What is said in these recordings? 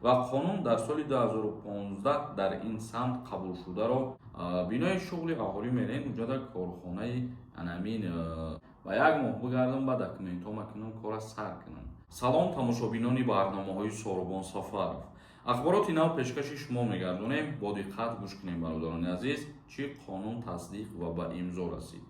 ва қонун дар соли 2015 дар ин самт қабулшударо бинои шуғли аҳолӣ мерен уҷада корхонаи анамин ва як моҳ бигардам ба документҳо макунам кора сар кунам. Салом тамошобинони барномаҳои Соробон Сафаров. ахбороти нав пешкаши шумо мегардонем. Бо диққат гӯш кунем бародарони азиз, чӣ қонун тасдиқ ва ба имзо расид.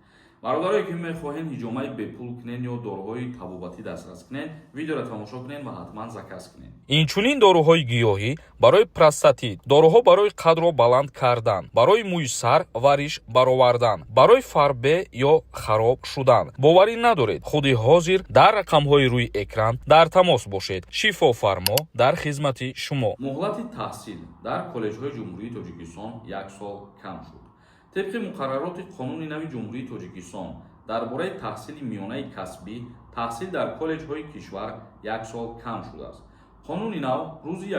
бародарое ки мехоҳед ҳиҷомаи бепул кунед ё дороҳои табобатӣ дастрас кунед, видеоро тамошо кунед ва ҳатман заказ кунед. инчунин дороҳои гиёҳӣ барои простатит, дороҳо барои қадро баланд кардан, барои мӯи сар ва риш баровардан, барои фарбе ё хароб шудан. боварӣ надоред, худи ҳозир дар рақамҳои рӯи экран дар тамос бошед. шифофармо дар хизмати шумо. муҳлати таҳсил дар коллеҷҳои ҷумҳурии Тоҷикистон 1 сол кам шуд. طبق مقررات قانون نو جمهوری تاجیکستان درباره تحصیل میانه کسبی تحصیل در کالج های کشور 1 سال کم شده است. قانون نو روز 1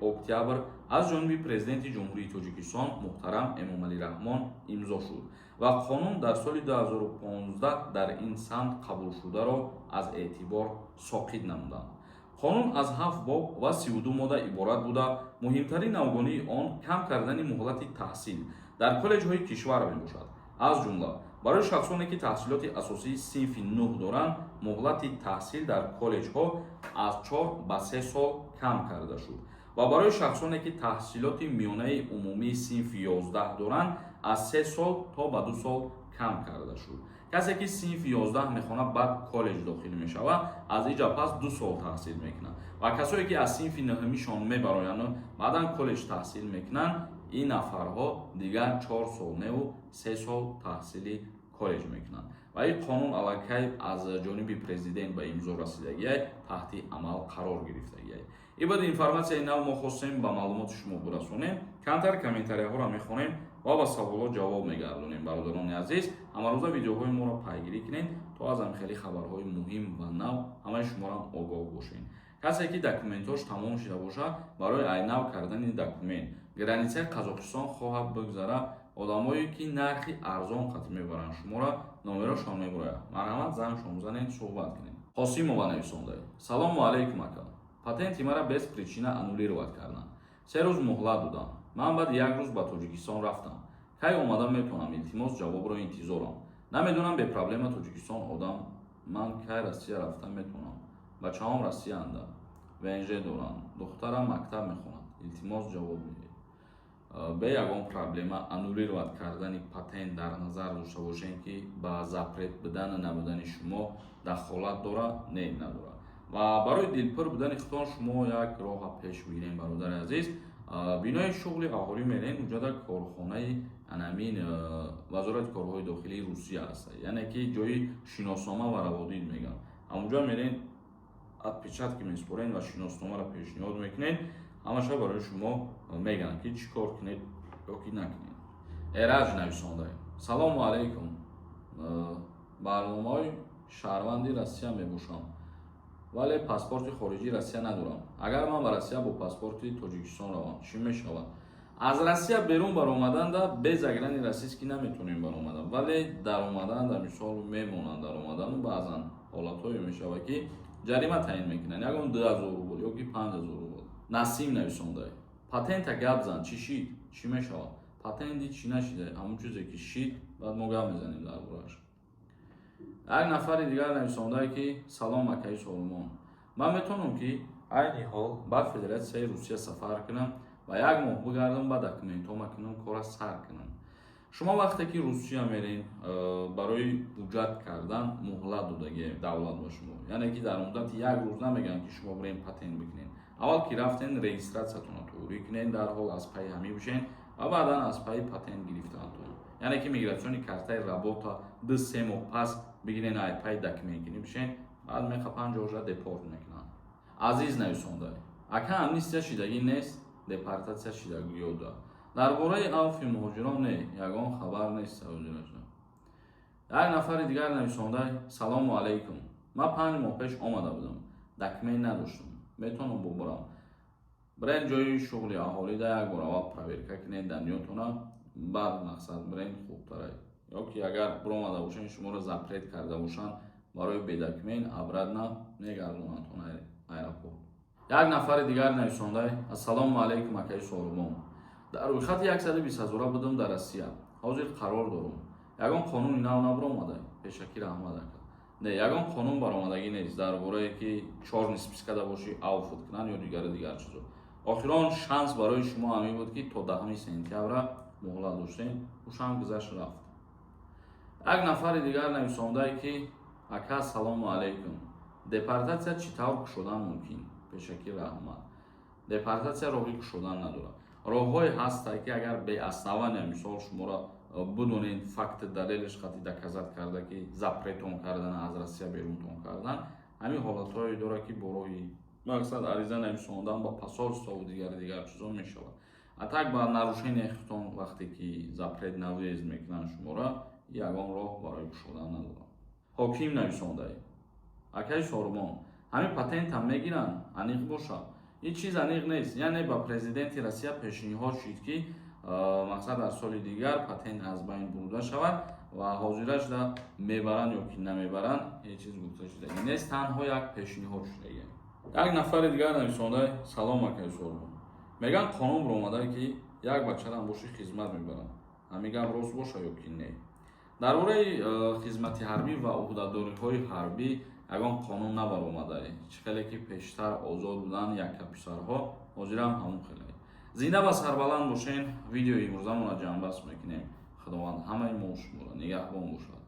اکتبر از جانب پرزیدنت جمهوری تاجیکستان محترم امامعلی رحمان امضا شد و قانون در سال 2015 در این سمت قبول شده را از اعتبار ساقط نمودند. قانون از 7 باب و 32 ماده عبارت بوده. مهمترین نوگانی آن کم کردن مهلت تحصیل در کالج های کشور میباشد. از جمله برای شخصانی که تحصیلات اساسی صنف 9 دارند مهلت تحصیل در کالج ها از 4 به 3 سال کم کرده شد و برای شخصانی که تحصیلات میانه عمومی صنف 11 دارند از 3 سال تا به 2 سال کم کرده شد. کسی که صنف 11 میخونه بعد کالج داخل میشود از اینجا پس 2 سال تحصیل میکنه و کسایی که از صنف 9 شان میبرایند بعدا کالج تحصیل میکنن این نفرها دیگر 4 سال و 3 سال تحصیل کالج میکنند و این قانون علاقه از جانب پرزیدنت به امضا رسیدگی تحت عمل قرار گرفتگی. این بعد اینفورماسیای نو ما خواستیم با معلومات شما برسونیم. کمتر کامنتاری ها را میخونیم و با سوالات جواب میگردونیم. برادران عزیز امروز ویدیوهای ما را پیگیری کنین تا از هم خیلی خبرهای مهم و نو همه شما را آگاه باشین. کسی که دکومنتاش تمام شده باشد برای عینو کردن این دکومنت گرانیسه قزاقستان خواهد بگذره. آدمایی که نرخی ارزان قطع میبرن شما را نامراشان میبراید. مرحمت زنگ شما زنین صحبت کنین. قاسم و نویسنده. سلام علیکم اکا. پاتنت مرا без причина аннулировать کردن. 3 روز مهلت دادن. من بعد 1 روز به تاجیکستان رفتم. کی اومدم میتونم التماس جواب رو انتظارم. نمیدونم به پرابلم تاجیکستان آدم من کی روسیه رفتم میتونم. بچه‌ام روسیه اند. ونژ دارن. دخترم مکتب میخونن. التماس جواب میده. به یگان پرابلما انнулировать کردن پاتنت در نظر داشته باشین که با запрет بدن نبودن شما دخالت داره نه نداره و برای دلپر بودن اختیار شما یک راه پیش بگیرین برادر عزیز. بینای شغل اهالی میرین اونجا در کارخانه انامین وزارت کارهای داخلی روسیه است، یعنی که جای شناسنامه و روابط میگن. اونجا میرین ادپیچت که میسپرین و شناسنامه را پیشنهاد میکنین. همشه برای شما میگن که چی کار کنید یا کی نکنید. ایرج نویسنده. سلام علیکم. برنامه شهروندی روسیه میباشم ولی پاسپورت خارجی روسیه ندارم. اگر من به روسیه با پاسپورت تاجیکستان روم چی میشود؟ از روسیه بیرون بر اومدن دا به زگرانی رسیس که نمیتونیم بر اومدن ولی در اومدن در مثال میمونن در اومدن و بعضا حالتایی میشود که جریمه تعیین میکنن. یگان 2000 روبل یا که 5000 روبل. نسیم نویسنده. پاتنت گپ زن چی شید؟ چی میشود؟ پاتنت چی نشیده؟ همون چیزی که شید بعد ما گپ میزنیم درباره‌اش. یک نفر دیگر نویسنده که سلام اکای سولمان. من میتونم که عین حال با فدراسیون روسیه سفر کنم و یک ماه بگردم با دکومنت‌ها کنم کار سر کنم. شما وقتی که روسیه میرین برای ایجاد کردن مهلت دادگی دولت به شما، یعنی که در مدت 1 روز نمیگن که شما برین پاتنت بکنین. اول که رفتین رجیستراسیتون توری کنین در حال از پای همی بشین و بعدا از پای پاتنت گرفتنتون، یعنی که میگراسیونی کارتای رابطه 2-3 ماه پس بگیرین ای پای دکومنت کنین بشین بعد میخوان جوجا دپورت میکنن. عزیز نویسنده اکا امنیستیا شدگی نیست دپارتاسیا شدگی یودا درباره عفو مهاجران نه یگان خبر نیست. یک نفر دیگر نویسنده سلام علیکم. من 5 ماه پیش آمده بودم دکمه نداشتم میتونم ببرم برین جای شغل اهالی دا یک بار اول پرویرکا کنین دنیاتونه بعد مقصد برین خوبتره یا که اگر برآمده باشین شما رو زپرت کرده باشن برای بدکمین ابرد نه نگردونتون ایرپورت. як нафари дигар нависонда ассалому алайкум акаи солумон. дар рӯйхати 120,000 будам дар Россия. ҳозир қарор дорум. Ягон қонуни нав набаромада. Пешакӣ раҳмат ака. Не, ягон қонун баромадагӣ нест дар борае ки 4 нисбискада боши авфут кунан ё дигар чизо. Охирон шанс барои шумо ҳамин буд ки то 10 сентябра муҳлат доштем. Ушам гузашт рафт. Як нафари дигар нависонда ки ака ассалому алайкум. Депортация чӣ тавр кушодан мумкин? Пешакӣ раҳмат. Депортация роҳи кушодан надорад. роҳҳое ҳастанд ки агар беоснования мисол шуморо будунед факти далелиш қати доказат карда ки запретон кардан аз Россия берунтон кардан, ҳамин ҳолатҳое дорад ки бо роҳи мақсад ариза нависондан ба посольству дигар чизо мешавад. А так ба нарушениятон вақте ки запрет навъезд мекунанд шуморо, ягон роҳ барои кушодан надорад. ҳоким нависондаи акаи Сорумон, ҳамин патентам мегиранд, аниқ бошад. ин чиз аниқ нест. Яъне ба президенти Россия пешниҳод шуд ки мақсад дар соли дигар патент аз байн бурда шавад ва ҳозираш да мебаранд ё ки намебаранд, ҳеҷ чиз гуфта шуда нест, танҳо як пешниҳод шудагӣ. Як нафари дигар нависонда салом акаи Сорумон. Меган қонун баромада ки як бачарам боши хизмат мебаранд. Ҳамин гап рост боша ё ки не? дар бораи хизмати ҳарбӣ ва уҳдадориҳои ҳарбӣ ягон қонун набаромадаи. Хеле ки пештар озод буданд якка писарҳо, ҳозирам ҳамун хеле. Зинда ва сарбаланд бошен. Видеои имрӯзамонро ҷамъбаст мекунем. Худованд ҳамаи мо шуморо нигаҳбон бошад.